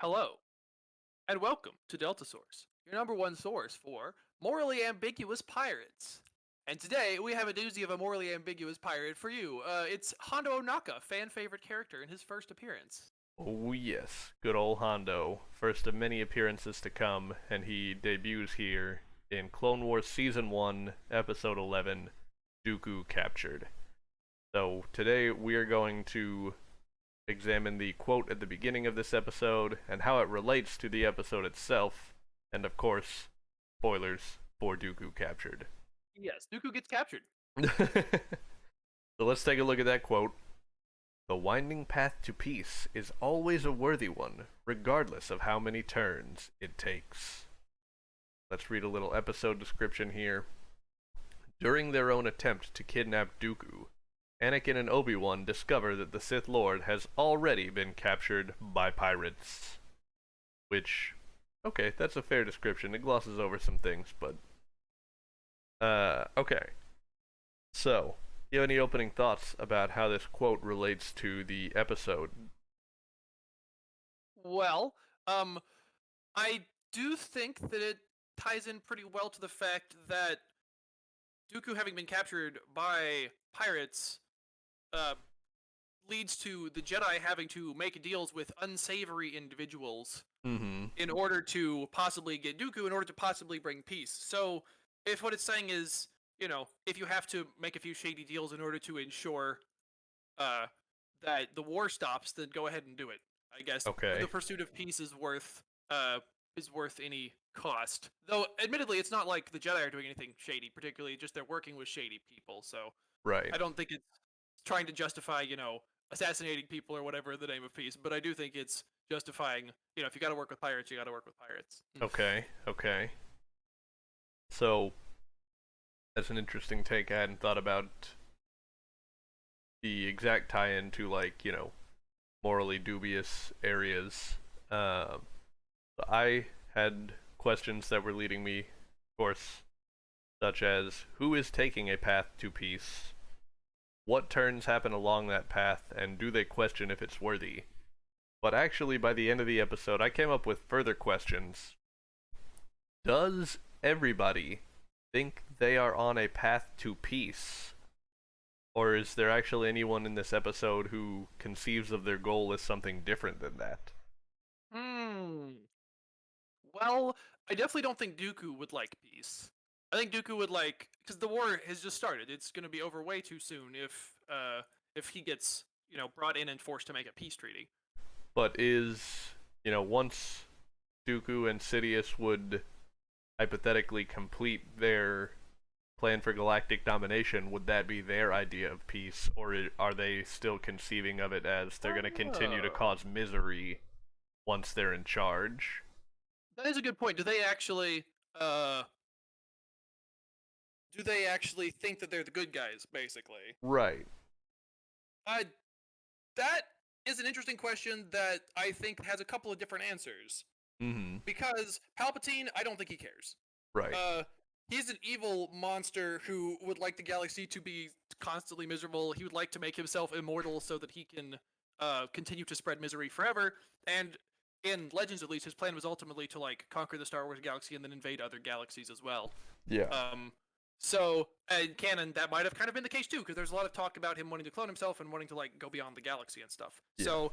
Hello, and welcome to Delta Source, your number one source for morally ambiguous pirates. And today we have a doozy of a morally ambiguous pirate for you. It's Hondo Onaka, fan favorite character in his first appearance. Oh yes, good old Hondo. First of many appearances to come, and he debuts here in Clone Wars Season 1, Episode 11, Dooku Captured. So today we are going to examine the quote at the beginning of this episode and how it relates to the episode itself, and of course, spoilers for Dooku Captured. Yes, Dooku gets captured. So let's take a look at that quote. The winding path to peace is always a worthy one, regardless of how many turns it takes. Let's read a little episode description here. During their own attempt to kidnap Dooku, Anakin and Obi-Wan discover that the Sith Lord has already been captured by pirates. Which, okay, that's a fair description. It glosses over some things, but... okay. So, do you have any opening thoughts about how this quote relates to the episode? Well, I do think that it ties in pretty well to the fact that Dooku having been captured by pirates, uh, leads to the Jedi having to make deals with unsavory individuals Mm-hmm. in order to possibly get Dooku, in order to possibly bring peace. So, if what it's saying is, if you have to make a few shady deals in order to ensure uh, that the war stops, then go ahead and do it. I guess the Okay. pursuit of peace is worth any cost. Though, admittedly, it's not like the Jedi are doing anything shady, particularly just they're working with shady people. So, Right. I don't think it's trying to justify, assassinating people or whatever in the name of peace, but I do think it's justifying, if you got to work with pirates, you got to work with pirates. Okay. Okay. So, that's an interesting take. I hadn't thought about the exact tie-in to, like, morally dubious areas. I had questions that were leading me, of course, such as who is taking a path to peace? What turns happen along that path, and do they question if it's worthy? But actually, by the end of the episode, I came up with further questions. Does everybody think they are on a path to peace? Or is there actually anyone in this episode who conceives of their goal as something different than that? Hmm. Well, I definitely don't think Dooku would like peace. I think Dooku would like, because the war has just started. It's going to be over way too soon if he gets brought in and forced to make a peace treaty. But once Dooku and Sidious would hypothetically complete their plan for galactic domination, would that be their idea of peace, or are they still conceiving of it as they're going to continue to Oh, cause misery once they're in charge? that is a good point. Uh do they actually think that they're the good guys, basically? Right. Uh that is an interesting question that I think has a couple of different answers. Mm-hmm. Because Palpatine, I don't think he cares. Right. Uh he's an evil monster who would like the galaxy to be constantly miserable. He would like to make himself immortal so that he can continue to spread misery forever. And in Legends, at least, his plan was ultimately to like conquer the Star Wars galaxy and then invade other galaxies as well. Yeah. Um, so in canon, that might have kind of been the case too, because there's a lot of talk about him wanting to clone himself and wanting to like go beyond the galaxy and stuff. Yeah. So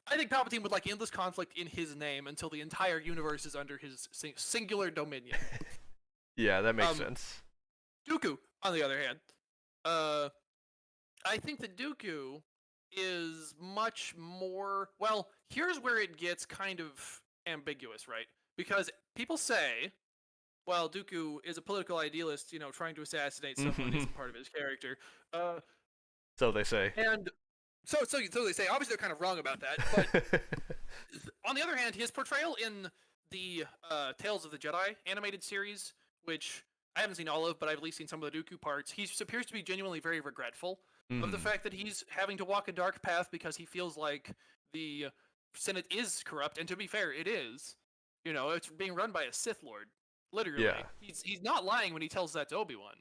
I think Palpatine would like endless conflict in his name until the entire universe is under his singular dominion. Yeah, that makes Um, sense. Dooku, on the other hand, uh, I think that Dooku is much more. Well, here's where it gets kind of ambiguous, right? Because people say, well, Dooku is a political idealist, trying to assassinate someone Mm-hmm. isn't part of his character. Uh, So they say. and so they say, obviously they're kind of wrong about that, but on the other hand, his portrayal in the Tales of the Jedi animated series, which I haven't seen all of, but I've at least seen some of the Dooku parts, he appears to be genuinely very regretful of the Mm-hmm. fact that he's having to walk a dark path because he feels like the Senate is corrupt, and to be fair, it is. It's being run by a Sith Lord, Yeah. literally. He's not lying when he tells that to Obi-Wan.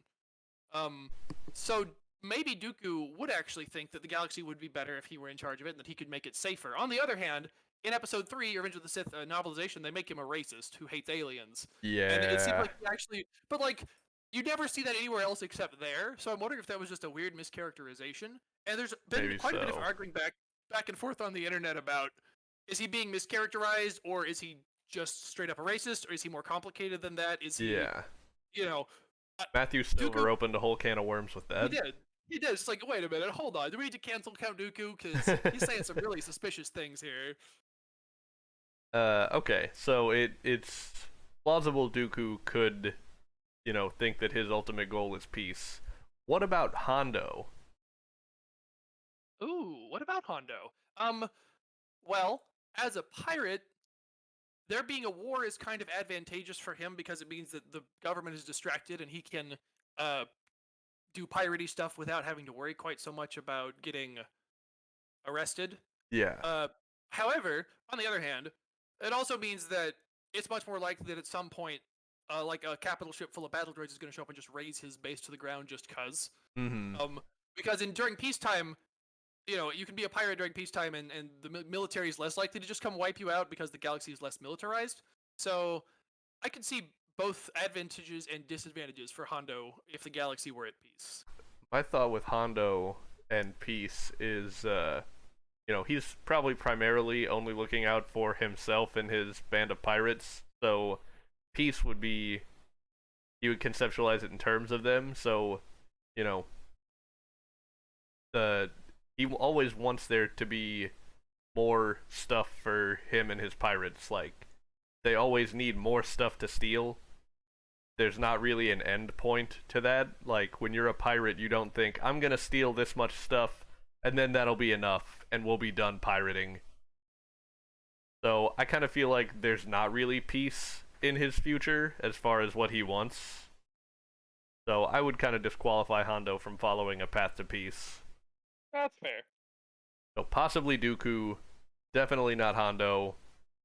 Um, so maybe Dooku would actually think that the galaxy would be better if he were in charge of it and that he could make it safer. On the other hand, in Episode 3, Revenge of the Sith novelization, they make him a racist who hates aliens. Yeah. And it seems like he actually, but like, you never see that anywhere else except there. So I'm wondering if that was just a weird mischaracterization. And there's been Maybe quite a bit of so. arguing back and forth on the internet about, is he being mischaracterized, or is he just straight up a racist, or is he more complicated than that? Is he, Yeah. you know, Matthew Silver Dooku- opened a whole can of worms with he that. did. He did. It's like, wait a minute, hold on. Do we need to cancel Count Dooku? Because he's saying some really suspicious things here. Okay, so it's plausible Dooku could, think that his ultimate goal is peace. What about Hondo? Ooh, what about Hondo? Well, as a pirate, there being a war is kind of advantageous for him because it means that the government is distracted and he can do piratey stuff without having to worry quite so much about getting arrested. Yeah. However, on the other hand, it also means that it's much more likely that at some point, like a capital ship full of battle droids is going to show up and just raise his base to the ground just cause. Mm-hmm. Because during peacetime, you can be a pirate during peacetime, and the military is less likely to just come wipe you out because the galaxy is less militarized. So I can see both advantages and disadvantages for Hondo if the galaxy were at peace. My thought with Hondo and peace is, he's probably primarily only looking out for himself and his band of pirates. So peace would be, you would conceptualize it in terms of them. So, he always wants there to be more stuff for him and his pirates. Like, they always need more stuff to steal. There's not really an end point to that. Like, when you're a pirate, you don't think, I'm gonna steal this much stuff, and then that'll be enough, and we'll be done pirating. So, I kind of feel like there's not really peace in his future as far as what he wants. So, I would kind of disqualify Hondo from following a path to peace. That's fair. So possibly Dooku, definitely not Hondo,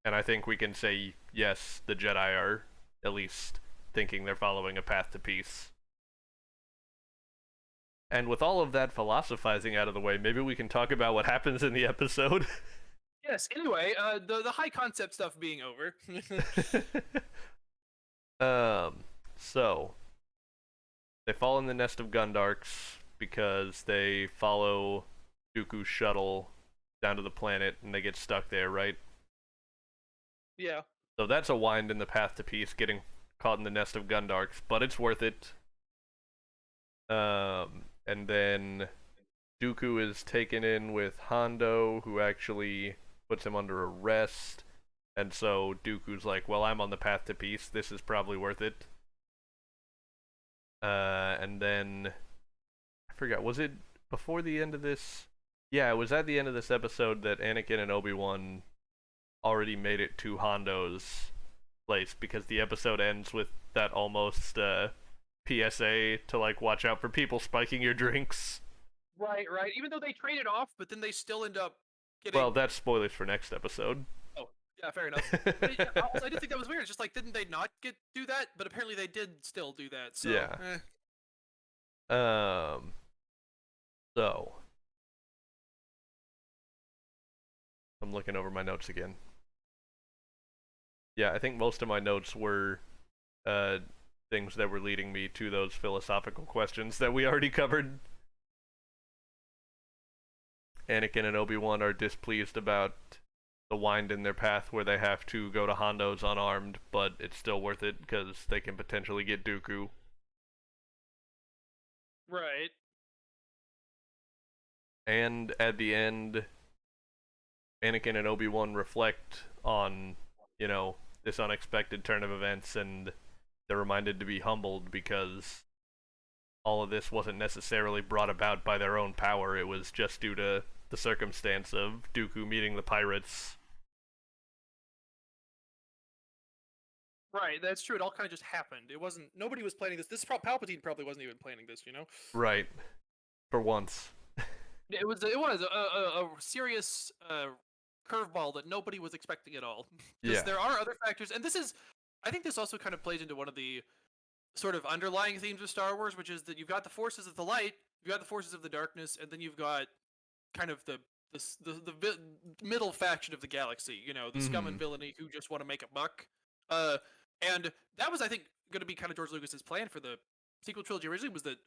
and I think we can say yes, the Jedi are at least thinking they're following a path to peace. And with all of that philosophizing out of the way, maybe we can talk about what happens in the episode. Yes. Anyway, the high concept stuff being over. So they fall in the nest of Gundarks because they follow Dooku's shuttle down to the planet and they get stuck there, right? Yeah. So that's a wind in the path to peace, getting caught in the nest of Gundarks, but it's worth it. And then Dooku is taken in with Hondo, who actually puts him under arrest. And so Dooku's like, well, I'm on the path to peace. This is probably worth it. And then I forgot, was it before the end of this? Yeah, it was at the end of this episode that Anakin and Obi-Wan already made it to Hondo's place, because the episode ends with that almost PSA to like watch out for people spiking your drinks. Right. Even though they trade it off, but then they still end up getting. Well, that's spoilers for next episode. Oh, yeah, fair enough. But I did think that was weird. It's just like, didn't they not do that? But apparently they did still do that. So, Yeah. So I'm looking over my notes again. Yeah, I think most of my notes were things that were leading me to those philosophical questions that we already covered. Anakin and Obi-Wan are displeased about the wind in their path where they have to go to Hondo's unarmed, but it's still worth it because they can potentially get Dooku. Right. And at the end, Anakin and Obi-Wan reflect on, this unexpected turn of events, and they're reminded to be humbled because all of this wasn't necessarily brought about by their own power. It was just due to the circumstance of Dooku meeting the pirates. Right, that's true. It all kind of just happened. It wasn't. Nobody was planning this. Palpatine probably wasn't even planning this. Right. For once. It was a serious curveball that nobody was expecting at all. Because there are other factors, and I think this also kind of plays into one of the sort of underlying themes of Star Wars, which is that you've got the forces of the light, you've got the forces of the darkness, and then you've got kind of the middle faction of the galaxy. You know, the scum and villainy who just want to make a buck. And that was, I think, going to be kind of George Lucas's plan for the sequel trilogy originally, was that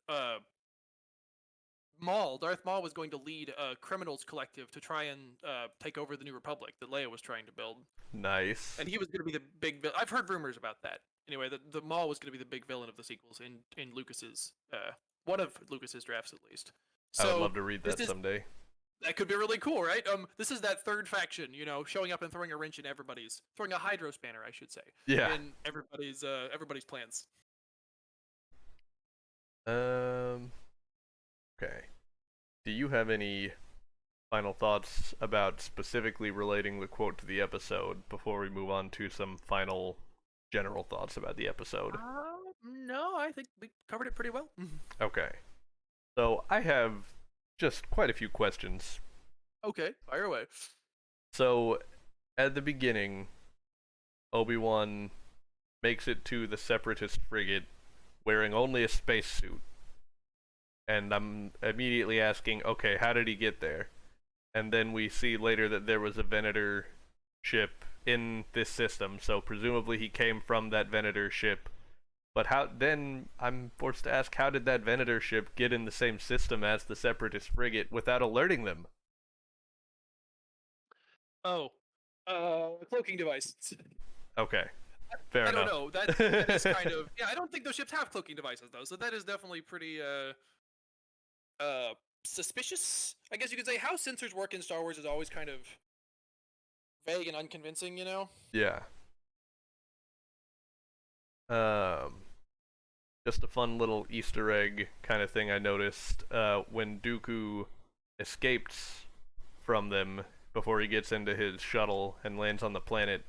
Darth Maul was going to lead a criminals collective to try and take over the New Republic that Leia was trying to build. Nice. And he was going to be the big villain. I've heard rumors about that. Anyway, the Maul was going to be the big villain of the sequels in Lucas's one of Lucas's drafts at least. So I would love to read that someday. That could be really cool, right? This is that third faction, you know, showing up and throwing a wrench in throwing a hydro spanner, I should say. Yeah. In everybody's plans. Okay. Do you have any final thoughts about specifically relating the quote to the episode before we move on to some final general thoughts about the episode? No, I think we covered it pretty well. Okay. So I have just quite a few questions. Okay, fire away. So, at the beginning, Obi-Wan makes it to the Separatist frigate wearing only a spacesuit. And I'm immediately asking, okay, how did he get there? And then we see later that there was a Venator ship in this system, so presumably he came from that Venator ship. But then I'm forced to ask, how did that Venator ship get in the same system as the Separatist frigate without alerting them? Oh, cloaking device. Okay, fair enough. I don't know. That is kind of, yeah. I don't think those ships have cloaking devices though, so that is definitely pretty suspicious. I guess you could say how sensors work in Star Wars is always kind of vague and unconvincing, you know? Yeah. Just a fun little Easter egg kind of thing I noticed when Dooku escaped from them before he gets into his shuttle and lands on the planet.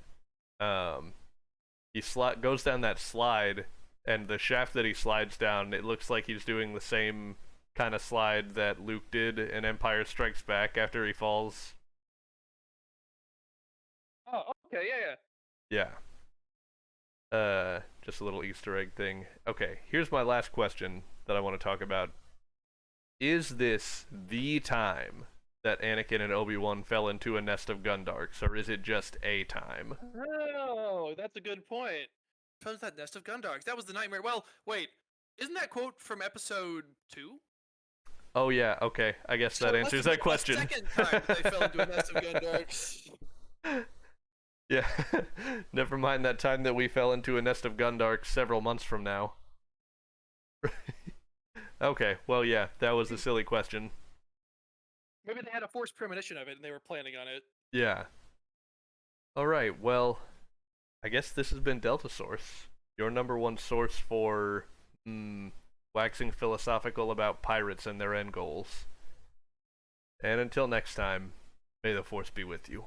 He goes down that slide, and the shaft that he slides down, it looks like he's doing the same kind of slide that Luke did in Empire Strikes Back after he falls. Oh, okay, yeah. Just a little Easter egg thing. Okay, here's my last question that I want to talk about. Is this the time that Anakin and Obi-Wan fell into a nest of Gundarks, or is it just a time? Oh, that's a good point. From that nest of Gundarks. That was the nightmare. Well, wait. Isn't that quote from episode 2? Oh yeah, okay. I guess that answers that question. The second time they fell into a nest of Gundarks. Yeah. Never mind that time that we fell into a nest of Gundarks several months from now. Okay, well yeah, that was a silly question. Maybe they had a forced premonition of it and they were planning on it. Yeah. Alright, well, I guess this has been Delta Source, your number one source for waxing philosophical about pirates and their end goals. And until next time, may the Force be with you.